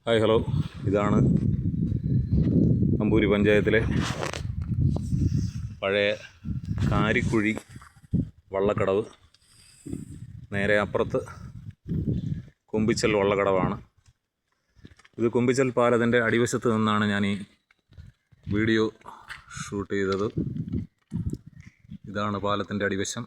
Hi hello, ഇതാണ് അമ്പൂരി പഞ്ചായത്തിലെ പഴയ കാരിക്കുഴി വള്ളക്കടവ്. നേരെ അപ്പുറത്ത് കുമ്പിച്ചൽ വള്ളക്കടവാണ്. ഇത് കുമ്പിച്ചൽ പാലത്തിൻ്റെ അടിവശത്ത് നിന്നാണ് ഞാൻ ഈ വീഡിയോ ഷൂട്ട് ചെയ്തത്. ഇതാണ് പാലത്തിൻ്റെ അടിവശം.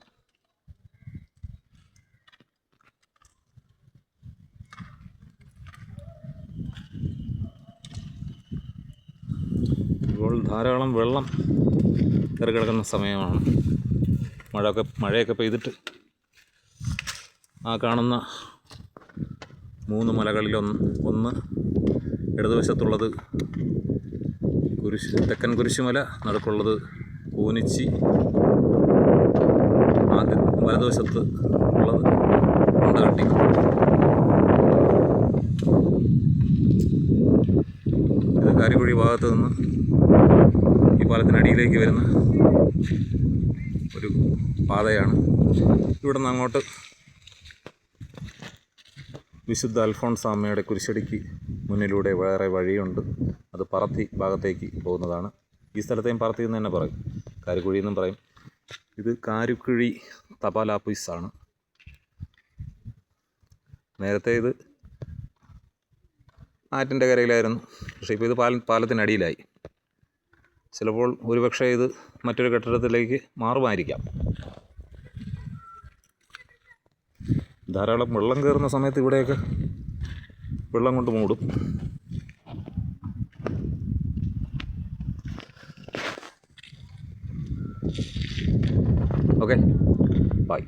ഇപ്പോൾ ധാരാളം വെള്ളം കയറി കിടക്കുന്ന സമയമാണ്. മഴയൊക്കെ പെയ്തിട്ട് ആ കാണുന്ന 3 മലകളിലൊന്ന് ഇടതുവശത്തുള്ളത് തെക്കൻ കുരിശുമല, നടുക്കുള്ളത് കൂനിച്ചി, ആദ്യം വലതുവശത്ത് ഉള്ളത് കൊണ്ടകട്ടി. ഇത് കാരിക്കുഴി ഭാഗത്ത് നിന്ന് ഈ പാലത്തിനടിയിലേക്ക് വരുന്ന ഒരു പാതയാണ്. ഇവിടെ നിന്ന് അങ്ങോട്ട് വിശുദ്ധ അൽഫോൺസാമ്മയുടെ കുരിശടിക്ക് മുന്നിലൂടെ വേറെ വഴിയുണ്ട്. അത് പറത്തി ഭാഗത്തേക്ക് പോകുന്നതാണ്. ഈ സ്ഥലത്തെയും പറത്തി എന്ന് തന്നെ പറയും, കാരിക്കുഴി എന്നും പറയും. ഇത് കാരിക്കുഴി തപാൽ ഓഫീസാണ്. നേരത്തെ ഇത് ആറ്റിൻ്റെ കരയിലായിരുന്നു, പക്ഷേ ഇപ്പോൾ ഇത് പാലത്തിനടിയിലായി. ചിലപ്പോൾ ഒരുപക്ഷെ ഇത് മറ്റൊരു കെട്ടിടത്തിലേക്ക് മാറുമായിരിക്കാം. ധാരാളം വെള്ളം കയറുന്ന സമയത്ത് ഇവിടെയൊക്കെ വെള്ളം കൊണ്ട് മൂടും. Okay, by.